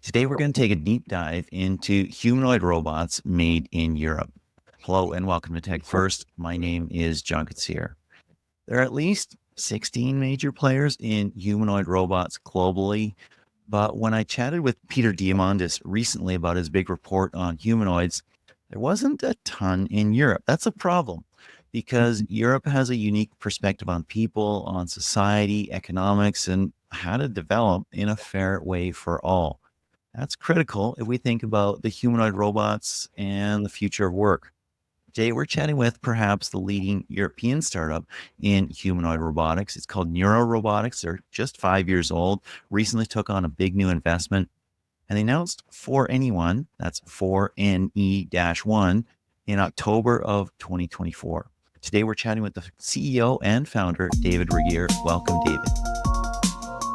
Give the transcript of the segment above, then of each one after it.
Today, we're going to take a deep dive into humanoid robots made in Europe. Hello, and welcome to TechFirst. My name is John Katsir. There are at least 16 major players in humanoid robots globally, but when I chatted with Peter Diamandis recently about his big report on humanoids, there wasn't a ton in Europe. That's a problem because Europe has a unique perspective on people, on society, economics, and how to develop in a fair way for all. That's critical if we think about the humanoid robots and the future of work. Today, we're chatting with perhaps the leading European startup in humanoid robotics. It's called Neuro Robotics. They're just 5 years old, recently took on a big new investment, and they announced For Anyone, that's 4NE-1, in October of 2024. Today, we're chatting with the CEO and founder, David Reger. Welcome, David.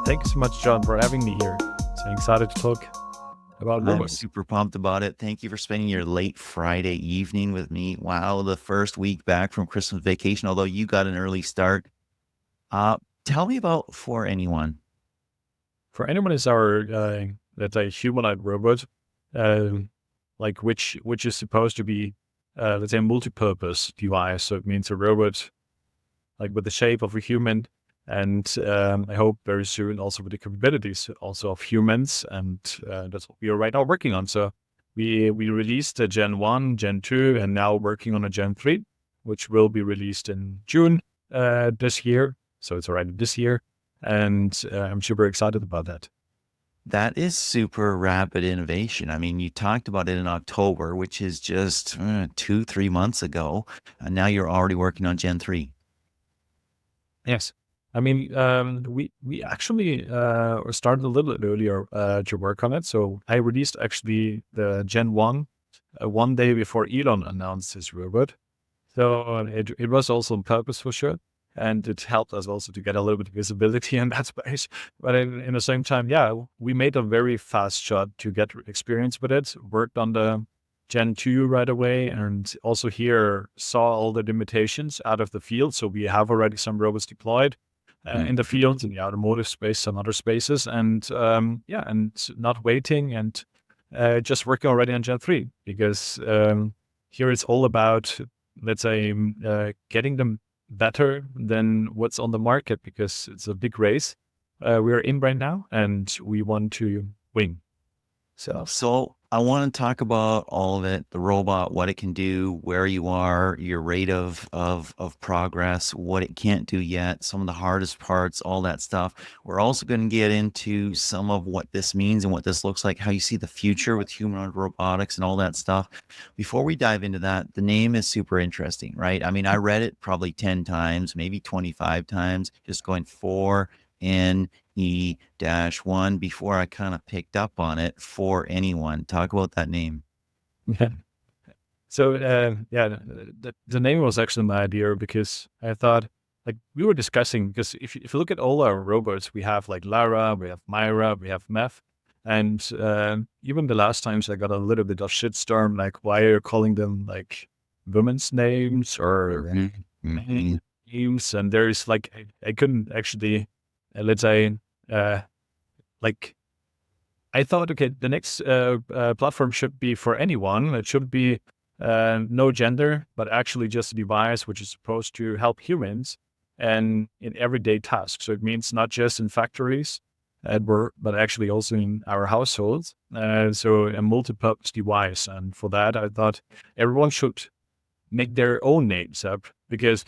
Thank you so much, John, for having me here. So excited to talk about I'm robots. super pumped about it. Thank you for spending your late Friday evening with me. Wow, the first week back from Christmas vacation, although you got an early start. Tell me about For Anyone. For anyone is our, let's say, humanoid robot, which is supposed to be, let's say, a multi-purpose device. So it means a robot like with the shape of a human, and I hope very soon also with the capabilities also of humans, and that's what we are right now working on. So we released a Gen 1, Gen 2, and now working on a Gen 3, which will be released in June this year. So it's already this year, and I'm super excited about that. That is super rapid innovation. I mean, you talked about it in October, which is just 2, 3 months ago, and now you're already working on Gen 3. Yes. I mean, we actually started a little bit earlier to work on it. So I released actually the Gen 1 one day before Elon announced his robot. So it was also on purpose for sure. And it helped us also to get a little bit of visibility in that space. But in the same time, yeah, we made a very fast shot to get experience with it, worked on the Gen 2 right away, and also here saw all the limitations out of the field. So we have already some robots deployed in the field, in the automotive space, some other spaces, and yeah, and not waiting and just working already on Gen 3 because here it's all about, let's say, getting them better than what's on the market because it's a big race we're in right now and we want to win. So I want to talk about all of it, the robot, what it can do, where you are, your rate of progress, what it can't do yet, some of the hardest parts, all that stuff. We're also going to get into some of what this means and what this looks like, how you see the future with humanoid robotics and all that stuff. Before we dive into that, the name is super interesting, right? I mean, I read it probably 10 times, maybe 25 times, just going for NE-1 before I kind of picked up on it. For Anyone. Talk about that name. Yeah. So yeah, the name was actually my idea because I thought, like, we were discussing, because if you look at all our robots, we have like Lara, we have Myra, we have Meth, and even the last times I got a little bit of shitstorm, like, why are you calling them like women's names or names? And there's like, I couldn't actually, let's say, like, I thought, okay, the next platform should be for anyone. It should be no gender, but actually just a device which is supposed to help humans and in everyday tasks. So it means not just in factories at work, but actually also in our households. So a multi-purpose device. And for that, I thought everyone should make their own names up because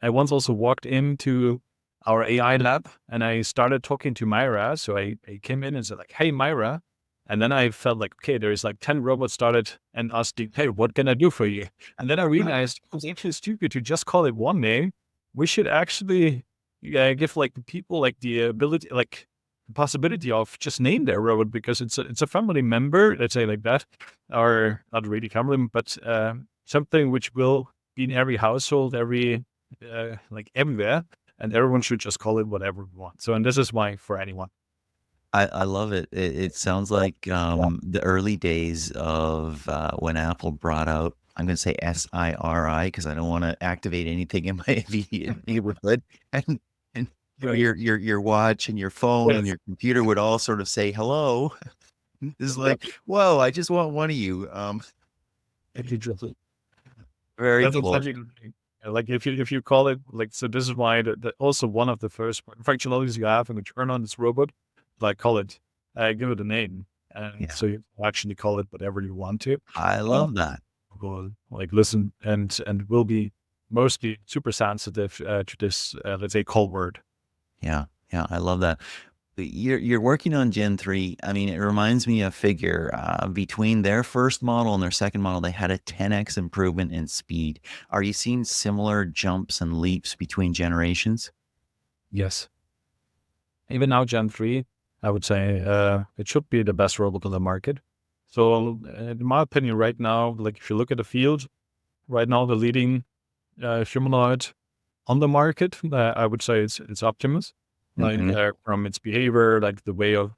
I once also walked into our AI lab and I started talking to Myra. So I came in and said like, hey, Myra. And then I felt like, okay, there's like 10 robots started and asking, hey, what can I do for you? And then I realized it was actually stupid to just call it one name. We should actually give like people like the ability, like the possibility of just name their robot because it's a family member, let's say like that, or not really family, but something which will be in every household, like everywhere. And everyone should just call it whatever we want. So, and this is why For Anyone. I love it. It sounds like the early days of when Apple brought out, I'm going to say SIRI because I don't want to activate anything in my immediate neighborhood. And your watch and your phone and your computer would all sort of say hello. It's like, whoa, I just want one of you. Exactly. Very That's cool. exactly like if you call it like, so this is why also one of the first functionalities you have when you turn on this robot, like call it, give it a name, and Yeah, so you actually call it whatever you want to. I Uh, love that. will like listen and will be mostly super sensitive to this, let's say, call word. Yeah, yeah, I love that. You're working on Gen 3. I mean, it reminds me of Figure. Between their first model and their second model, they had a 10x improvement in speed. Are you seeing similar jumps and leaps between generations? Yes, even now Gen 3, I would say it should be the best robot on the market. So in my opinion, right now, like if you look at the field, right now the leading humanoid on the market, I would say it's Optimus, like Hmm. from its behavior, like the way of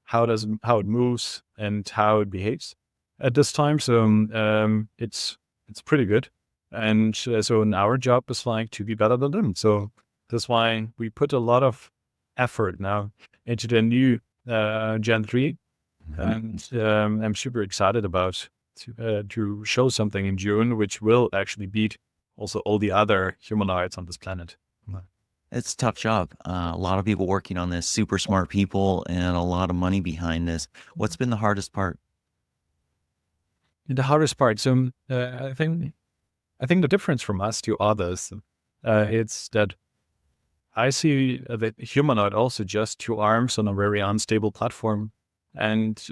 how it moves and how it behaves at this time. So it's pretty good, and so our job is like to be better than them. So that's why we put a lot of effort now into the new Gen 3, Hmm. and I'm super excited about to show something in June, which will actually beat also all the other humanoids on this planet. It's a tough job. A lot of people working on this, super smart people, and a lot of money behind this. What's been the hardest part? The hardest part, so I think the difference from us to others, it's that I see the humanoid also just two arms on a very unstable platform, and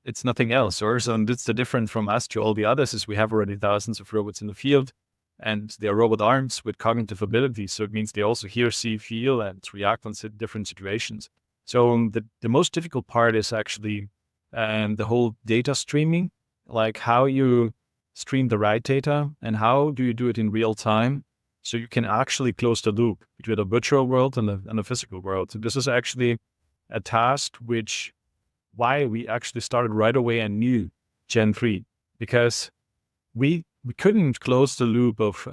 it's nothing else. Or so, and that's the difference from us to all the others is we have already thousands of robots in the field, and they're robot arms with cognitive abilities. So it means they also hear, see, feel, and react on different situations. So the most difficult part is actually the whole data streaming, like how you stream the right data and how do you do it in real time so you can actually close the loop between the virtual world and the physical world. So this is actually a task which why we actually started right away and knew Gen 3, because we couldn't close the loop of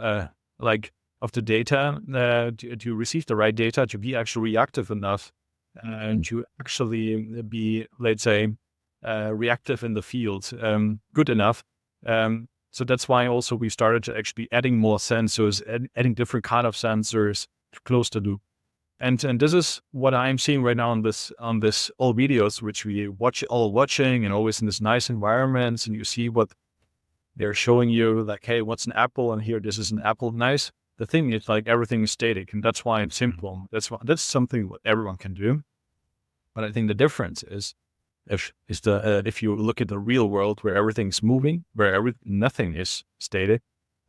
like of the data to receive the right data to be actually reactive enough and to actually be, let's say, reactive in the field good enough. So that's why also we started to actually adding more sensors, adding different kind of sensors to close the loop. And this is what I'm seeing right now on this all videos, which we watching and always in this nice environments, and you see what they're showing you, like, hey, what's an apple? And here, this is an apple. Nice. The thing is, like, everything is static, and that's why it's simple. That's something what everyone can do. But I think the difference is if you look at the real world where everything's moving, where nothing is static,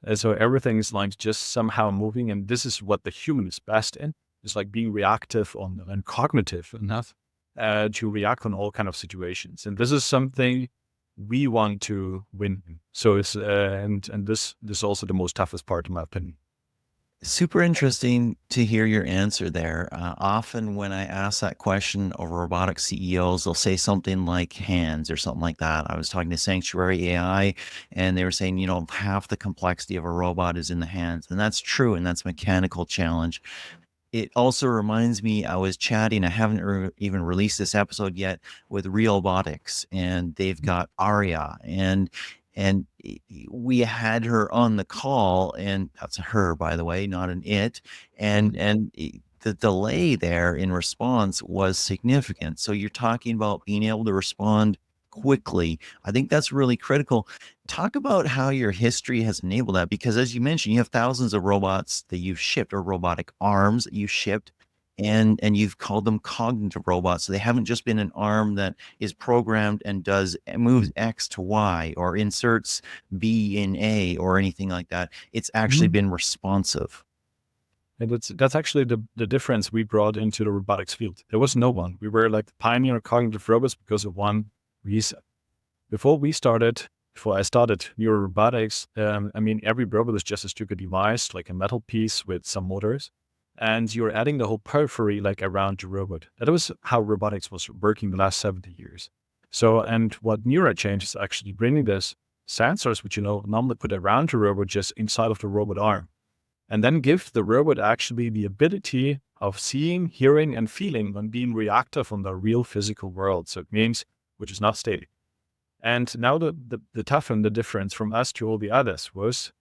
and so everything is like just somehow moving, and this is what the human is best in. It's like being reactive on and cognitive enough to react on all kind of situations, and this is something we want to win. So it's and this is also the most toughest part, in my opinion. Super interesting to hear your answer there. Often, when I ask that question of robotic CEOs, they'll say something like hands or something like that. I was talking to Sanctuary AI, and they were saying, half the complexity of a robot is in the hands. And that's true. And that's a mechanical challenge. It also reminds me, I was chatting, I haven't even released this episode yet, with Real Robotics, and they've got Aria, and we had her on the call, and that's a her, by the way, not an it, and the delay there in response was significant. So you're talking about being able to respond quickly. I think that's really critical. Talk about how your history has enabled that, because as you mentioned, you have thousands of robots that you've shipped, or robotic arms that you've shipped, and you've called them cognitive robots. So they haven't just been an arm that is programmed and moves X to Y or inserts B in A or anything like that. It's actually Mhm. been responsive. And that's actually the difference we brought into the robotics field. There was no one. We were like the pioneer of cognitive robots because of one reason. Before I started Neuro Robotics, I mean, every robot is just a stupid device, like a metal piece with some motors, and you're adding the whole periphery like around the robot. That was how robotics was working the last 70 years. So, and what Neura changed is actually bringing this sensors, which normally put around the robot, just inside of the robot arm, and then give the robot actually the ability of seeing, hearing, and feeling and being reactive on the real physical world. So it means which is not static. And now the tough and the difference from us to all the others was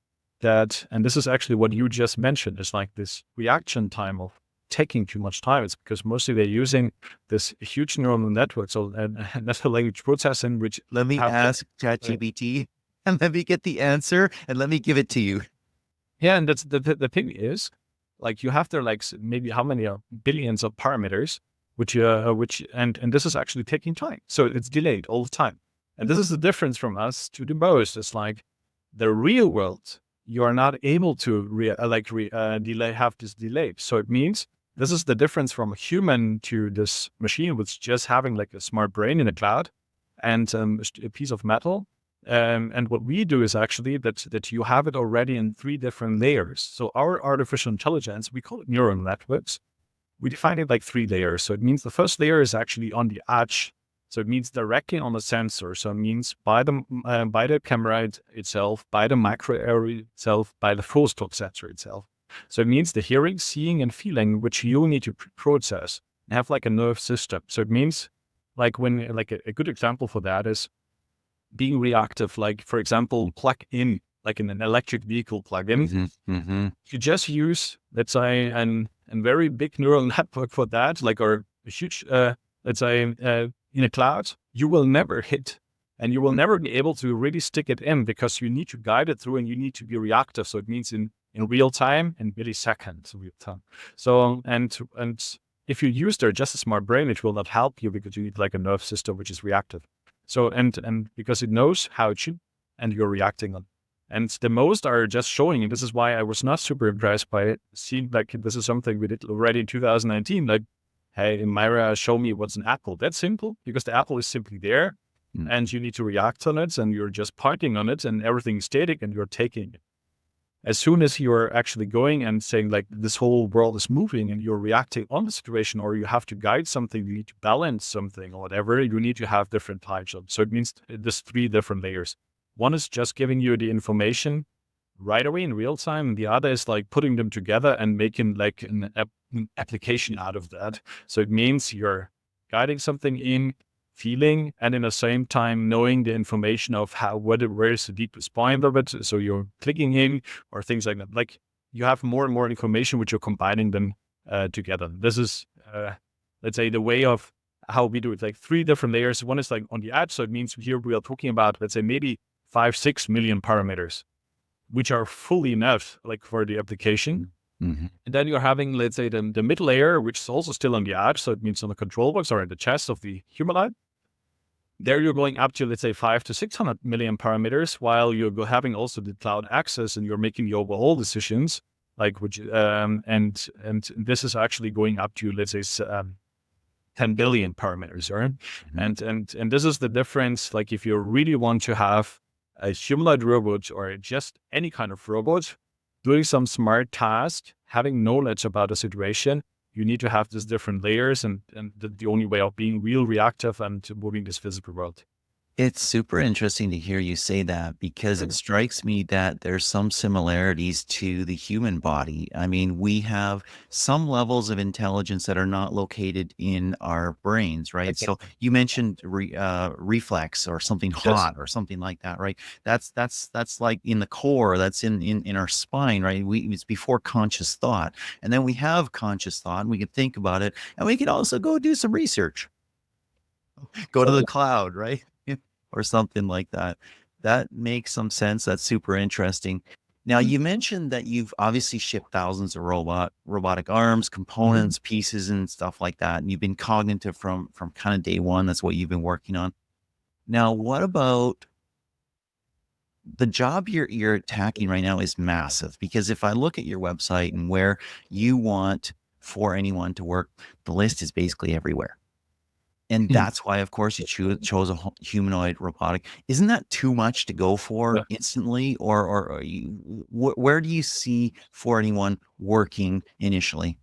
that, and this is actually what you just mentioned, is like this reaction time of taking too much time. It's because mostly they're using this huge neural network, so natural language processing, which Let me ask ChatGPT and let me get the answer and let me give it to you. yeah, and that's the thing is, like you have there like maybe how many billions of parameters, which and this is actually taking time, so it's delayed all the time. And this is the difference from us to the most. It's like the real world, you are not able to have this delay. So it means this is the difference from a human to this machine, which just having like a smart brain in the cloud and a piece of metal. And what we do is actually that you have it already in 3 different layers. So our artificial intelligence, we call it neural networks. We define it like 3 layers. So it means the first layer is actually on the edge. So it means directly on the sensor. So it means by the camera itself, by the micro area itself, by the full stop sensor itself. So it means the hearing, seeing, and feeling, which you need to process and have like a nerve system. So it means like when like a good example for that is being reactive. Like for example, plug in, like in an electric vehicle plug-in. You just use, let's say, a very big neural network for that, like or a huge, let's say, in a cloud, you will never hit and you will never be able to really stick it in because you need to guide it through and you need to be reactive. So it means in real time and milliseconds real time. So, and if you use there just a smart brain, it will not help you because you need like a nerve system, which is reactive. So, and because it knows how it should, and you're reacting on. And the most are just showing, and this is why I was not super impressed by it. Seemed like this is something we did already in 2019, like, hey, Myra, show me what's an apple. That's simple because the apple is simply there and you need to react on it and you're just parting on it and everything is static and you're taking it. As soon as you're actually going and saying like this whole world is moving and you're reacting on the situation or you have to guide something, you need to balance something or whatever, you need to have different types of. So it means there's 3 different layers. One is just giving you the information right away in real time. And the other is like putting them together and making like an application out of that. So it means you're guiding something in, feeling, and in the same time knowing the information of where is the deepest point of it. So you're clicking in or things like that. Like you have more and more information which you're combining them together. This is, let's say, the way of how we do it. Like 3 different layers. One is like on the edge. So it means here we are talking about, let's say, maybe 5-6 million parameters, which are fully enough like for the application. And then you're having, let's say, the middle layer, which is also still on the edge. So it means on the control box or in the chest of the humanoid. There you're going up to, let's say, 500 to 600 million parameters, while you're having also the cloud access and you're making the overall decisions, like which and this is actually going up to, let's say, 10 billion parameters, right? And this is the difference. Like if you really want to have a humanoid robot or just any kind of robot doing some smart task, having knowledge about a situation, you need to have these different layers and the only way of being real reactive and moving this physical world. It's super interesting to hear you say that because it strikes me that there's some similarities to the human body. I mean, we have some levels of intelligence that are not located in our brains, right? So you mentioned reflex or something hot or something like that, right? That's like in the core, that's in our spine, right? It's before conscious thought. And then we have conscious thought and we can think about it and we can also go do some research. Go to the cloud, right? Or something like that. That makes some sense. That's super interesting. Now, you mentioned that you've obviously shipped thousands of robotic arms, components, pieces, and stuff like that. And you've been cognitive from kind of day one. That's what you've been working on. Now, what about the job you're attacking right now is massive, because if I look at your website and where you want for anyone to work, the list is basically everywhere. And that's why, of course, you chose a humanoid robotic. Isn't that too much to go for instantly? Or are where do you see for anyone working initially?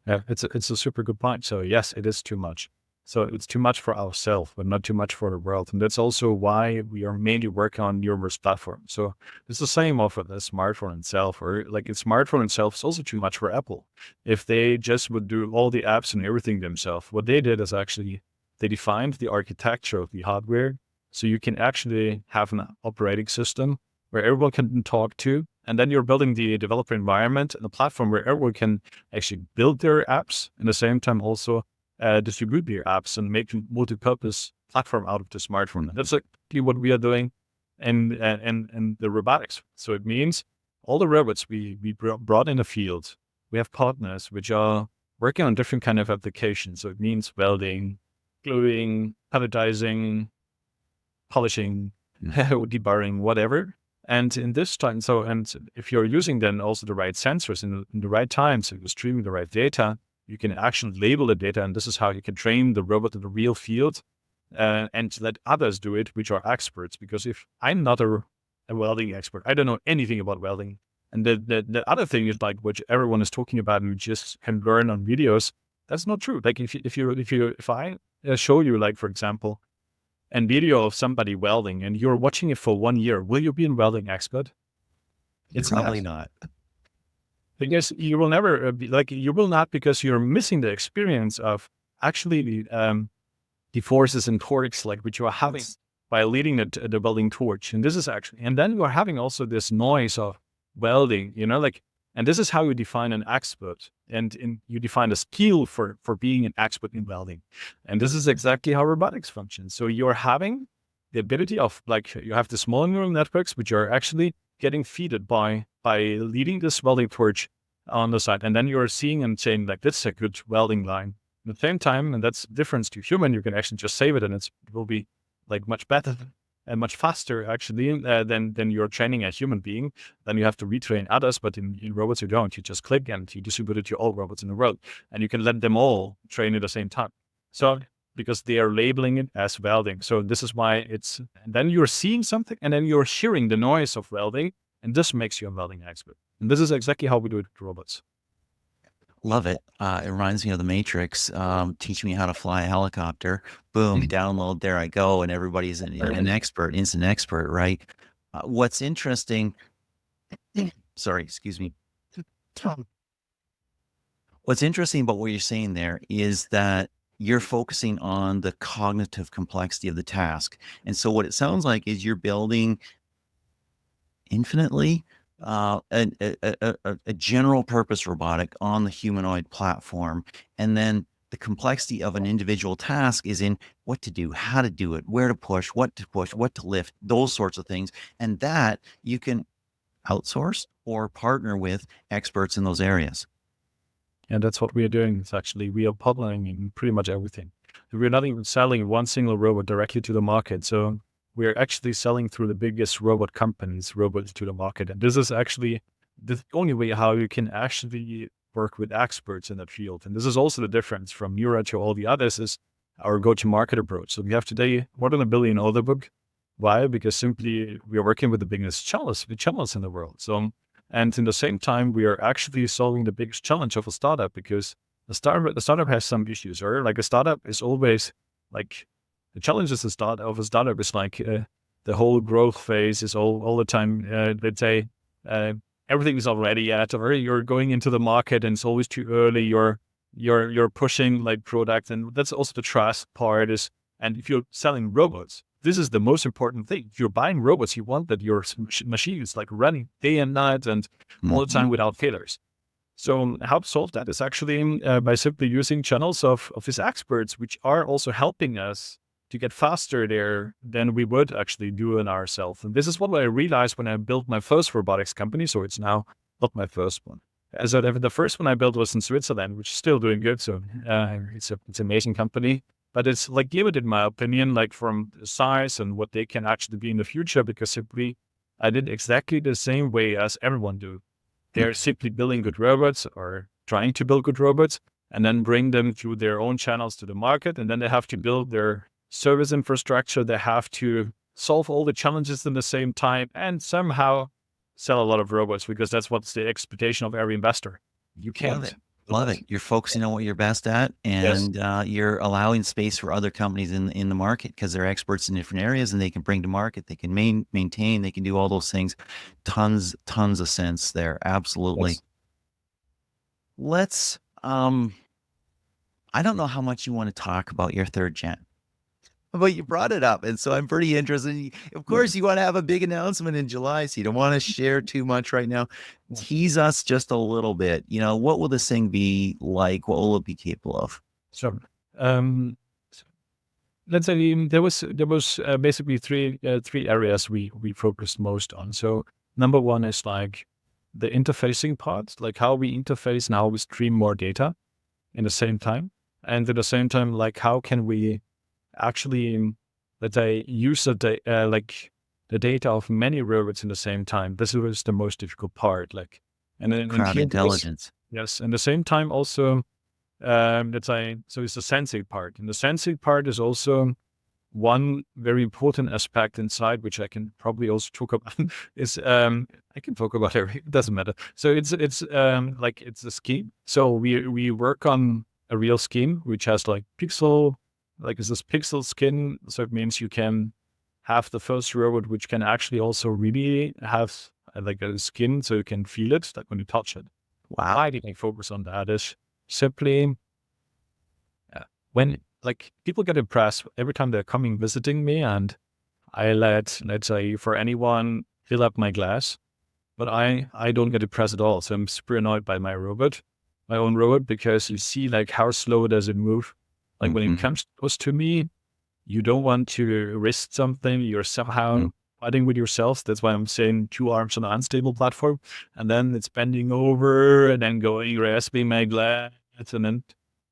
Yeah, it's a super good point. So yes, it is too much. So it's too much for ourselves, but not too much for the world. And that's also why we are mainly working on numerous platforms. So it's the same of the smartphone itself, or like a smartphone itself is also too much for Apple. If they just would do all the apps and everything themselves, what they did is actually they defined the architecture of the hardware. So you can actually have an operating system where everyone can talk to. And then you're building the developer environment and a platform where everyone can actually build their apps and at the same time also distribute their apps and make a multi-purpose platform out of the smartphone. That's exactly what we are doing in the robotics. So it means all the robots we brought in the field, we have partners which are working on different kind of applications. So it means welding, gluing, palletizing, polishing, deburring, whatever. And in this time, and if you're using then also the right sensors in the right time, so you're streaming the right data, you can actually label the data, and this is how you can train the robot in the real field and let others do it, which are experts. Because if I'm not a welding expert, I don't know anything about welding. And the other thing is like what everyone is talking about, and you just can learn on videos. That's not true. Like if I show you, like for example, a video of somebody welding, and you're watching it for 1 year, will you be a welding expert? It's probably not. Because you will never you will not, because you're missing the experience of actually the forces and torques like which you are having by leading the welding torch. And this is actually, and then you are having also this noise of welding, and this is how you define an expert, and you define a skill for being an expert in welding. And this is exactly how robotics functions. So you're having the ability of you have the small neural networks, which are actually getting feeded by leading this welding torch on the side. And then you're seeing and saying like, this is a good welding line. At the same time, and that's the difference to human, you can actually just save it and it will be like much better and much faster actually than you're training a human being. Then you have to retrain others, but in robots you don't. You just click and you distribute it to all robots in the world, and you can let them all train at the same time. So because they are labeling it as welding. So this is why and then you're seeing something and then you're hearing the noise of welding, and this makes you a welding expert. And this is exactly how we do it with robots. Love it. It reminds me of the Matrix. Teach me how to fly a helicopter. Boom, download, there I go. And everybody's an expert, instant expert, right? What's interesting, sorry, excuse me. What's interesting about what you're saying there is that you're focusing on the cognitive complexity of the task. And so what it sounds like is you're building infinitely a general purpose robotic on the humanoid platform. And then the complexity of an individual task is in what to do, how to do it, where to push, what to lift, those sorts of things. And that you can outsource or partner with experts in those areas. And that's what we are doing. It's actually, we are partnering in pretty much everything. We're not even selling one single robot directly to the market. So we're actually selling through the biggest robot companies, robots to the market. And this is actually the only way how you can actually work with experts in that field. And this is also the difference from Neura to all the others, is our go-to-market approach. So we have today more than 1 billion order book. Why? Because simply we are working with the biggest channels in the world. So, and in the same time, we are actually solving the biggest challenge of a startup, because the startup has some issues, or like a startup is always like, the challenge of a startup is like the whole growth phase is all the time. Let's say everything is already at, or you're going into the market and it's always too early. You're pushing like product, and that's also the trust part is. And if you're selling robots, this is the most important thing. If you're buying robots, you want that your machine is like running day and night and all the time without failures. So how to solve that is actually by simply using channels of these experts, which are also helping us to get faster there than we would actually do it ourselves. And this is what I realized when I built my first robotics company. So it's now not my first one. So the first one I built was in Switzerland, which is still doing good. So it's an amazing company, but it's like limited, in my opinion, like from the size and what they can actually be in the future, because simply I did exactly the same way as everyone do. They're simply building good robots or trying to build good robots and then bring them through their own channels to the market. And then they have to build their service infrastructure. They have to solve all the challenges in the same time and somehow sell a lot of robots, because that's what's the expectation of every investor. You can't. Love it. You're focusing on what you're best at, and you're allowing space for other companies in the market, because they're experts in different areas and they can bring to market, they can maintain, they can do all those things. Tons of sense there. Absolutely. Yes. Let's, I don't know how much you want to talk about your third gen. but you brought it up, and so I'm pretty interested. Of course, you want to have a big announcement in July, so you don't want to share too much right now. Tease us just a little bit. What will this thing be like? What will it be capable of? So, um, let's say there was basically three areas we focused most on. So number one is like the interfacing part, like how we interface and how we stream more data in the same time, and at the same time, like how can we actually, let's say, use the data of many robots in the same time. This was the most difficult part. Like, and Crowd here intelligence. yes, and the same time also, let's say, so it's the sensing part, and the sensing part is also one very important aspect inside, which I can probably also talk about. Is I can talk about everything. It doesn't matter. So it's like it's a scheme. So we work on a real scheme which has like pixel, like it's this pixel skin. So it means you can have the first robot which can actually also really have like a skin, so you can feel it, like when you touch it. Wow. Why did I focus on that? Is simply when like people get impressed every time they're coming visiting me, and I let's say for anyone fill up my glass, but I don't get impressed at all. So I'm super annoyed by my own robot, because you see like how slow does it move. Like when it comes close to me, you don't want to risk something. You're somehow fighting with yourself. That's why I'm saying 2 arms on an unstable platform, and then it's bending over and then going rasping my glass, and then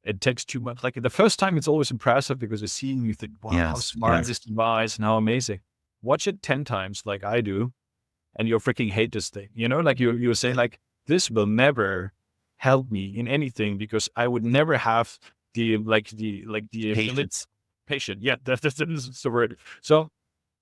it takes too much. Like the first time, it's always impressive because you see and you think, wow, how smart is this device and how amazing. Watch it 10 times like I do, and you'll freaking hate this thing. Like you say like, this will never help me in anything because I would never have the Patience. patient. Yeah, that's the word. So,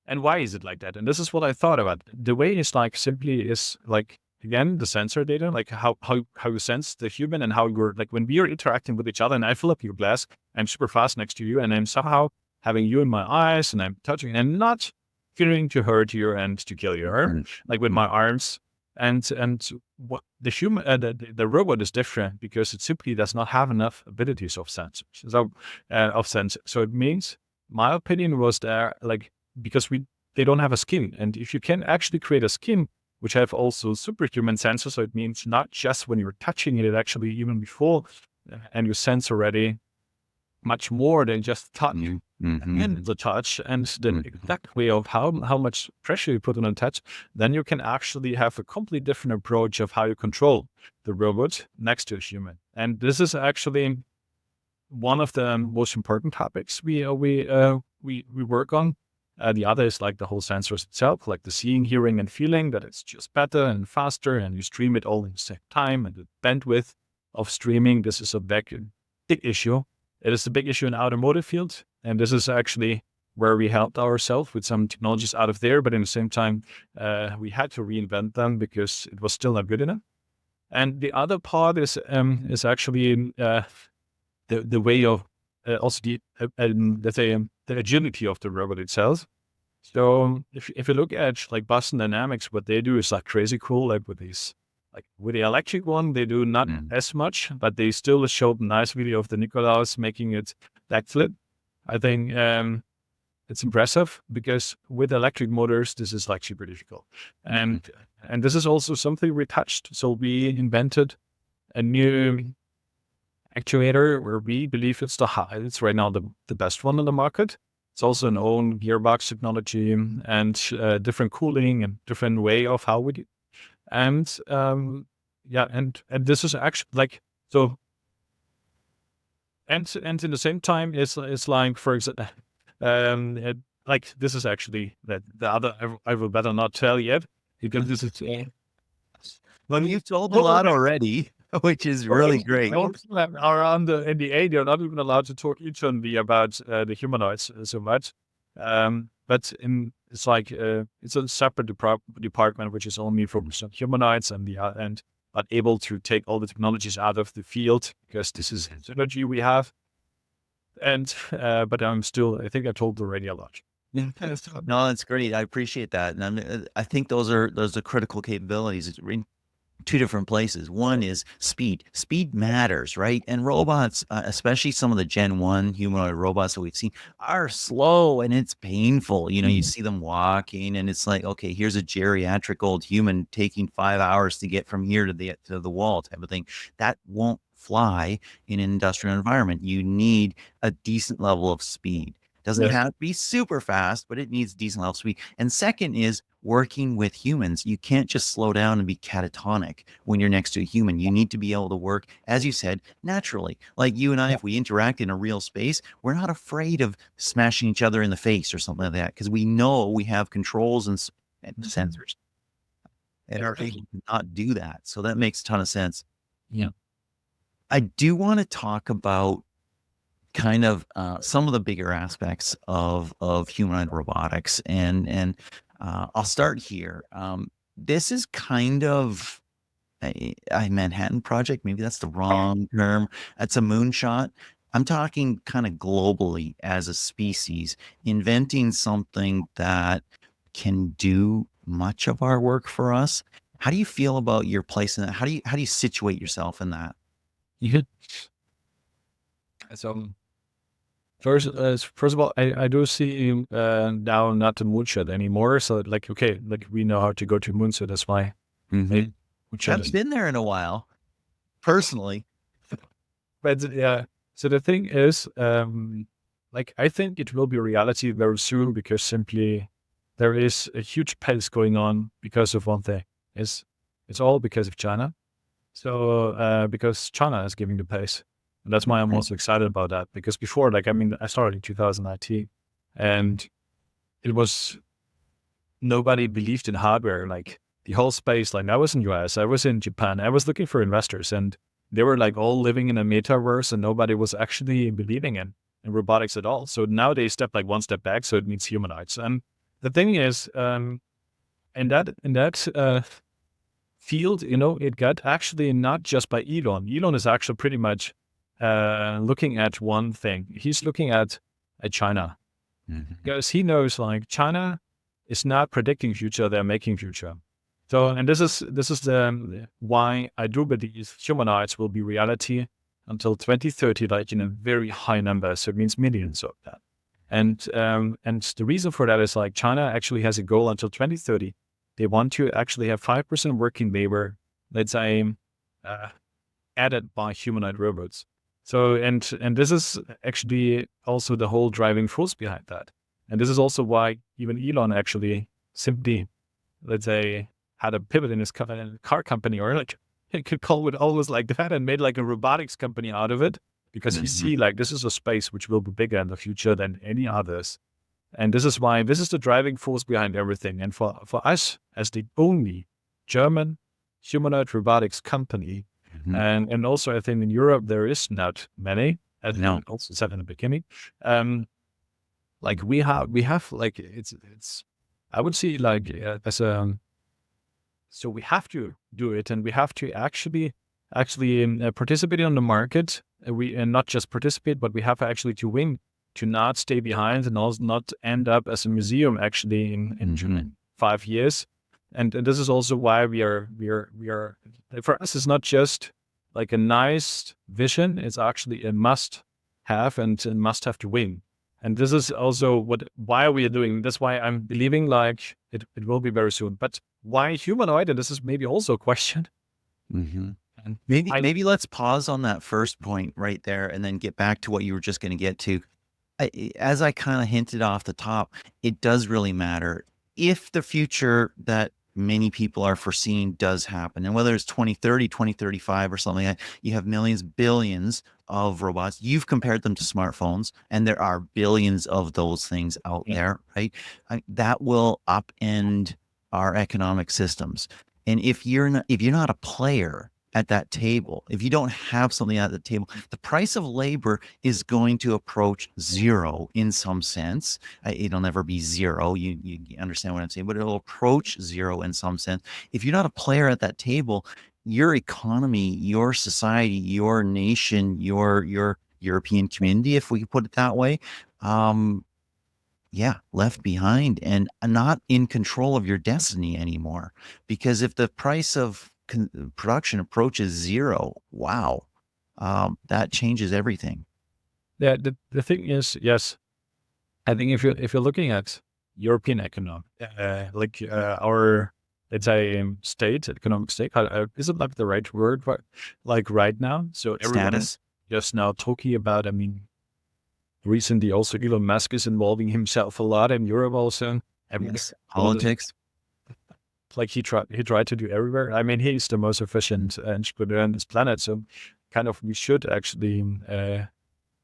and why is it like that? And this is what I thought about. The way is like simply is like, again, the sensor data, like how you sense the human and how you're like when we are interacting with each other and I fill up your glass, I'm super fast next to you and I'm somehow having you in my eyes and I'm touching and not fearing to hurt you and to kill you, like with my arms. And what the human, the robot is different because it simply does not have enough abilities of sensors. So it means, my opinion was there, like, because they don't have a skin. And if you can actually create a skin, which have also superhuman sensors, so it means not just when you're touching it, actually even before, and you sense already much more than just touch and the touch and the exact way of how much pressure you put on a touch, then you can actually have a completely different approach of how you control the robot next to a human. And this is actually one of the most important topics we work on. The other is like the whole sensors itself, like the seeing, hearing, and feeling, that it's just better and faster, and you stream it all in the same time. And the bandwidth of streaming, this is a big issue. It is a big issue in the automotive field, and this is actually where we helped ourselves with some technologies out of there. But in the same time, we had to reinvent them because it was still not good enough. And the other part is actually the way of also the let's say the agility of the robot itself. So if you look at like Boston Dynamics, what they do is like crazy cool. Like with these, like with the electric one, they do not as much, but they still showed a nice video of the Nikolaus making it backflip. I think it's impressive because with electric motors, this is like super difficult. And this is also something we touched. So we invented a new actuator where we believe it's right now the best one on the market. It's also an own gearbox technology and different cooling and different way of how we do. And and this is actually like, so, and in the same time, it's like, for example, like this is actually that the other, I will better not tell yet because this is. Well, you've told a lot already, which is really great. Around the NDA, they're not even allowed to talk each about the humanoids so much. But it's like it's a separate department which is only focused on humanoids and but able to take all the technologies out of the field because this is synergy we have. And but I think I told already a lot. No, that's great. I appreciate that, and I think those are critical capabilities. two different places. One is speed. Speed matters, right? And robots, especially some of the Gen 1 humanoid robots that we've seen, are slow and it's painful. You see them walking and it's like, okay, here's a geriatric old human taking 5 hours to get from here to the wall type of thing. That won't fly in an industrial environment. You need a decent level of speed. Doesn't Yes. have to be super fast, but it needs decent level of speed. And second is working with humans. You can't just slow down and be catatonic when you're next to a human. You need to be able to work, as you said, naturally. Like you and I, if we interact in a real space, we're not afraid of smashing each other in the face or something like that because we know we have controls and sensors. And our agent cannot do that. So that makes a ton of sense. Yeah. I do want to talk about kind of some of the bigger aspects of humanoid robotics, and I'll start here. This is kind of a Manhattan project. Maybe that's the wrong term. It's a moonshot. I'm talking kind of globally as a species, inventing something that can do much of our work for us. How do you feel about your place in that? How do you situate yourself in that? You so first, first of all, I do see now not the moonshot anymore. So like, okay, like we know how to go to moon, so that's why. Mhm. Moonshot Haven't is, been there in a while, personally. but yeah. So the thing is, like I think it will be reality very soon because simply there is a huge pace going on because of one thing. It's all because of China. So because China is giving the pace. And that's why I'm also excited about that. Because before, like, I mean, I started in 2019 and it was nobody believed in hardware. Like the whole space, like I was in US, I was in Japan, I was looking for investors and they were like all living in a metaverse and nobody was actually believing in robotics at all. So now they step like one step back. So it means humanoids. And the thing is, in that field, it got actually not just by Elon. Elon is actually pretty much looking at one thing. He's looking at China because he knows like China is not predicting future; they're making future. So, and this is the why I do believe humanoids will be reality until 2030, like in a very high number. So it means millions of that. And the reason for that is like China actually has a goal until 2030. They want to actually have 5% working labor, let's say, uh, added by humanoid robots. So, and this is actually also the whole driving force behind that. And this is also why even Elon actually simply, let's say, had a pivot in his car company, or like he could call it almost like that, and made like a robotics company out of it because he see like this is a space which will be bigger in the future than any others. And this is why this is the driving force behind everything. And for us as the only German humanoid robotics company, and also I think in Europe there is not many, as No. you also said in the beginning. Like we have like it's I would see like as a so we have to do it and we have to actually participate on the market. We and not just participate, but we have actually to win to not stay behind and also not end up as a museum actually in 5 years. And this is also why we are for us it's not just like a nice vision, it's actually a must have and a must have to win. And this is also why we are doing that's why I'm believing like it will be very soon. But why humanoid? And this is maybe also a question. And Maybe let's pause on that first point right there and then get back to what you were just going to get to. As I kind of hinted off the top, it does really matter if the future that many people are foreseeing does happen. And whether it's 2030, 2035 or something like that, you have millions, billions of robots. You've compared them to smartphones and there are billions of those things out there, right? That will upend our economic systems. And if you're not a player at that table, if you don't have something at the table, the price of labor is going to approach zero in some sense. It'll never be zero. You understand what I'm saying, but it'll approach zero in some sense. If you're not a player at that table, your economy, your society, your nation, your European community, if we could put it that way, left behind and not in control of your destiny anymore. Because if the price of production approaches zero, wow, that changes everything. Yeah, the thing is, yes, I think if you're looking at European economic, our, let's say, state, economic state, is it like the right word, like right now? So everyone Status. just now talking about, I mean, recently also Elon Musk is involving himself a lot in Europe also. Yes. All the, Politics. like he tried to do everywhere. I mean, he's the most efficient entrepreneur on this planet. So kind of we should actually,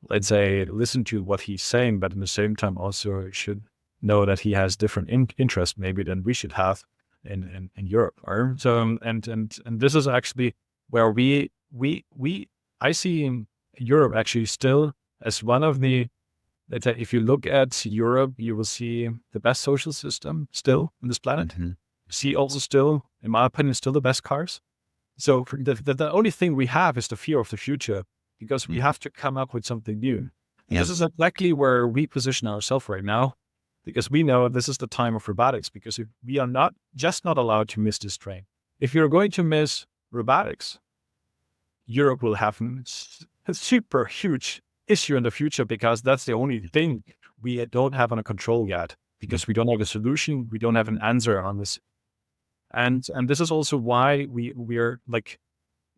let's say, listen to what he's saying, but at the same time also should know that he has different interests maybe than we should have in Europe. Or so and this is actually where we I see Europe actually still as one of the, let's say, if you look at Europe, you will see the best social system still on this planet. Mhm. See also still, in my opinion, still the best cars. So the only thing we have is the fear of the future because we have to come up with something new. And this Yep. is exactly where we position ourselves right now because we know this is the time of robotics because if we are not allowed to miss this train. If you're going to miss robotics, Europe will have a super huge issue in the future because that's the only thing we don't have under control yet because we don't have a solution. We don't have an answer on this. And this is also why we're like,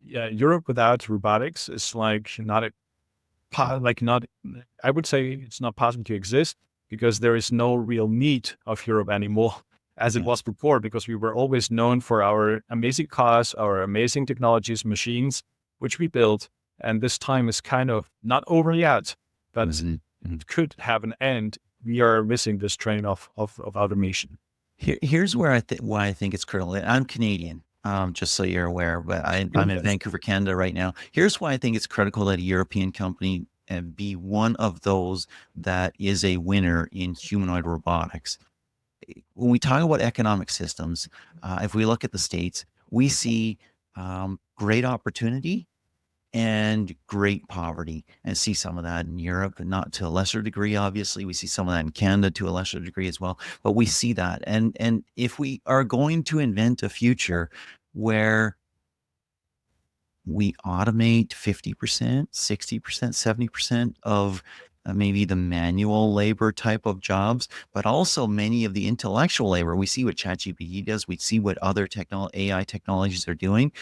yeah, Europe without robotics is like not a like not, I would say it's not possible to exist because there is no real need of Europe anymore as it Yes. was before because we were always known for our amazing cars, our amazing technologies, machines, which we built. And this time is kind of not over yet, but Mhm. it could have an end. We are missing this train of automation. Here's where why I think it's critical. And I'm Canadian, just so you're aware, but I'm in Yes. Vancouver, Canada right now. Here's why I think it's critical that a European company be one of those that is a winner in humanoid robotics. When we talk about economic systems, if we look at the States, we see great opportunity and great poverty, and see some of that in Europe, and not to a lesser degree. Obviously, we see some of that in Canada to a lesser degree as well. But we see that, and if we are going to invent a future where we automate 50%, 60%, 70% of maybe the manual labor type of jobs, but also many of the intellectual labor. We see what ChatGPT does. We see what other AI technologies are doing.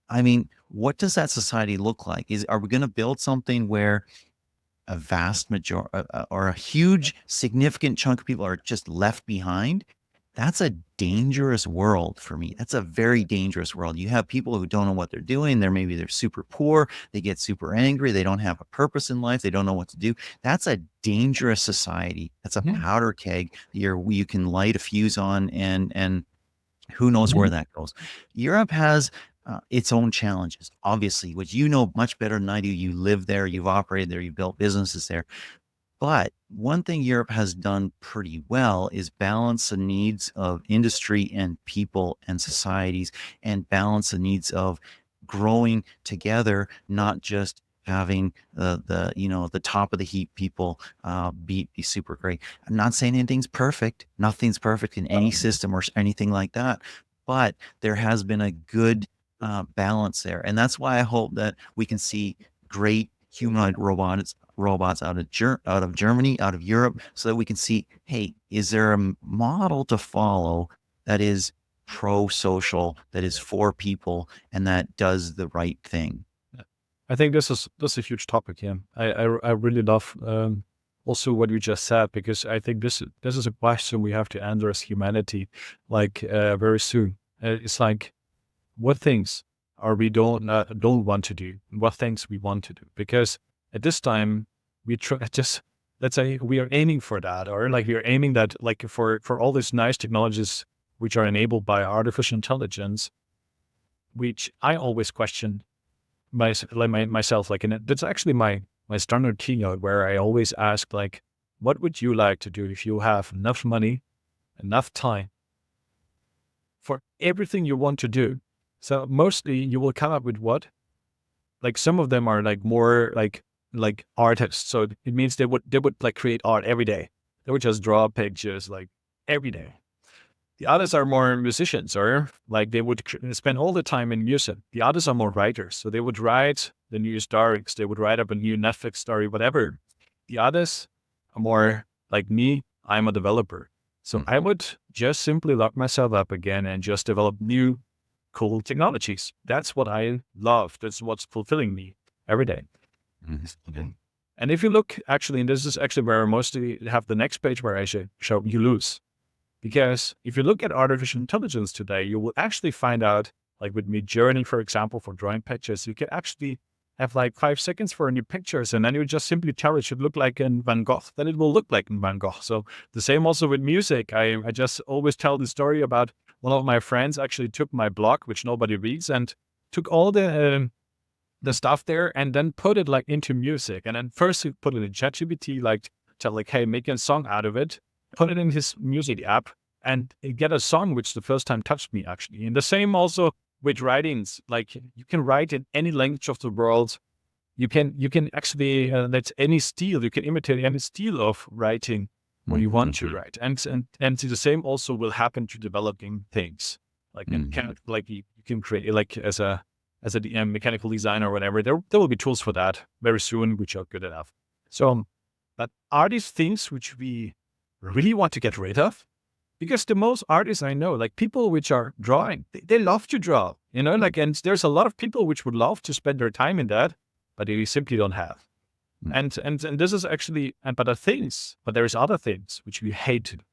I mean, what does that society look like? Are we going to build something where a vast majority or a huge significant chunk of people are just left behind? That's a dangerous world for me. That's a very dangerous world. You have people who don't know what they're doing. They're super poor. They get super angry. They don't have a purpose in life. They don't know what to do. That's a dangerous society. That's a powder keg you can light a fuse on, and who knows where that goes. Europe has its own challenges, obviously, which you know much better than I do. You live there, you've operated there, you've built businesses there. But one thing Europe has done pretty well is balance the needs of industry and people and societies, and balance the needs of growing together, not just having the top of the heap people be super great. I'm not saying anything's perfect. Nothing's perfect in any system or anything like that, but there has been a good balance there, and that's why I hope that we can see great humanoid robots out of Germany, out of Europe, so that we can see, hey, is there a model to follow that is pro-social, that is for people, and that does the right thing? I think this is a huge topic here. I really love also what you just said because I think this is a question we have to answer as humanity, like very soon. It's like what things are we don't want to do, and what things we want to do. Because at this time we try just, let's say, we are aiming for that, or like we are aiming that like for all these nice technologies which are enabled by artificial intelligence, which I always question myself, like, and that's actually my standard keynote where I always ask, like, what would you like to do if you have enough money, enough time for everything you want to do? So mostly you will come up with what? Like some of them are like more like artists. So it means they would like create art every day. They would just draw pictures like every day. The others are more musicians, or like they would spend all the time in music. The others are more writers. So they would write the new stories. They would write up a new Netflix story, whatever. The others are more like me. I'm a developer. So I would just simply lock myself up again and just develop new cool technologies. That's what I love. That's what's fulfilling me every day. And if you look actually, and this is actually where I mostly have the next page where I show you lose. Because if you look at artificial intelligence today, you will actually find out, like with Midjourney, for example, for drawing pictures, you can actually have like 5 seconds for new pictures, and then you just simply tell it should look like in Van Gogh, then it will look like in Van Gogh. So the same also with music. I just always tell the story about one of my friends actually took my blog, which nobody reads, and took all the stuff there and then put it like into music. And then first he put it in ChatGPT, like tell like, hey, make a song out of it, put it in his music app, and get a song which the first time touched me actually. And the same also with writings, like you can write in any language of the world. You can actually, that's any style, you can imitate any style of writing when you want to write. And the same also will happen to developing things. Like, like you can create, like as a mechanical designer or whatever, there will be tools for that very soon, which are good enough. So, but are these things which we really want to get rid of? Because the most artists I know, like people which are drawing, they love to draw, like, and there's a lot of people which would love to spend their time in that, but they simply don't have. And this is actually, but there's other things which we hate to do.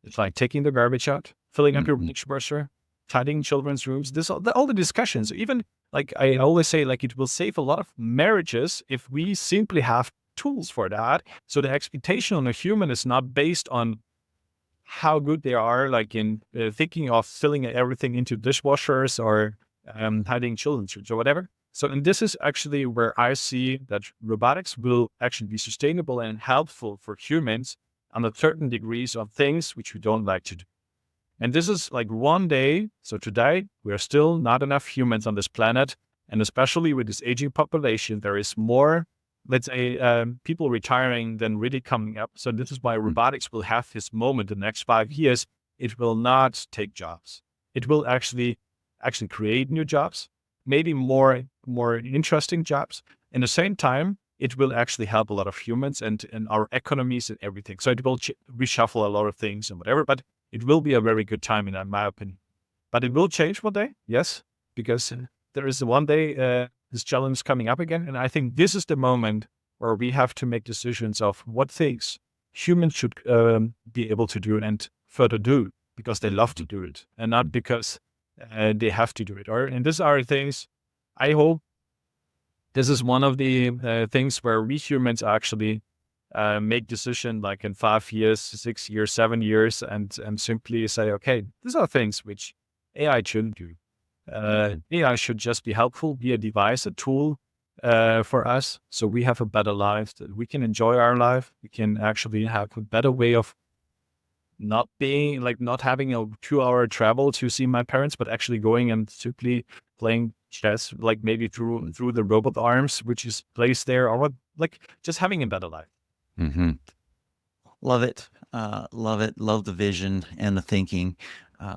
It's like taking the garbage out, filling up your dishwasher, tidying children's rooms. All the discussions, even like I always say, like it will save a lot of marriages if we simply have tools for that. So the expectation on a human is not based on how good they are, like in thinking of filling everything into dishwashers or hiding children's rooms or whatever. So, and this is actually where I see that robotics will actually be sustainable and helpful for humans on a certain degrees of things which we don't like to do. And this is like one day. So today we are still not enough humans on this planet. And especially with this aging population, there is more, let's say, people retiring than really coming up. So this is why robotics will have this moment in the next 5 years. It will not take jobs. It will actually create new jobs, maybe more interesting jobs. In the same time, it will actually help a lot of humans and our economies and everything. So it will reshuffle a lot of things and whatever, but it will be a very good time in my opinion. But it will change one day, yes, because there is one day this challenge coming up again. And I think this is the moment where we have to make decisions of what things humans should be able to do and further do because they love to do it and not because they have to do it. And these are things, I hope this is one of the things where we humans actually make decision like in 5 years, 6 years, 7 years, and simply say, okay, these are things which AI shouldn't do. AI should just be helpful, be a device, a tool for us, so we have a better life, that we can enjoy our life. We can actually have a better way of not having a 2-hour travel to see my parents, but actually going and simply playing chess, like maybe through the robot arms, which is placed there, or like just having a better life. Love it. Love it. Love the vision and the thinking.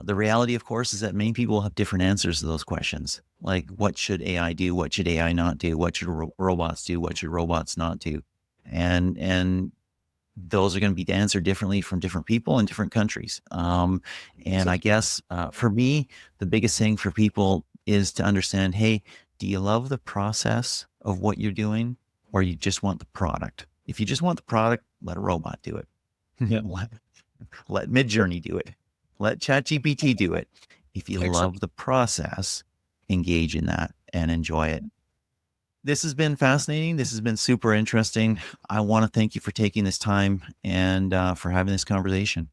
The reality, of course, is that many people have different answers to those questions. Like, what should AI do? What should AI not do? What should robots do? What should robots not do? And those are going to be answered differently from different people in different countries. And I guess for me, the biggest thing for people is to understand, hey, do you love the process of what you're doing, or you just want the product? If you just want the product, let a robot do it. Yeah. Let Midjourney do it. Let ChatGPT do it. If you love the process, engage in that and enjoy it. This has been fascinating. This has been super interesting. I want to thank you for taking this time and for having this conversation.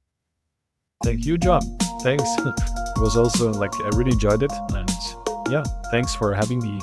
Thank you, John. Thanks. It was also like, I really enjoyed it. And yeah, thanks for having me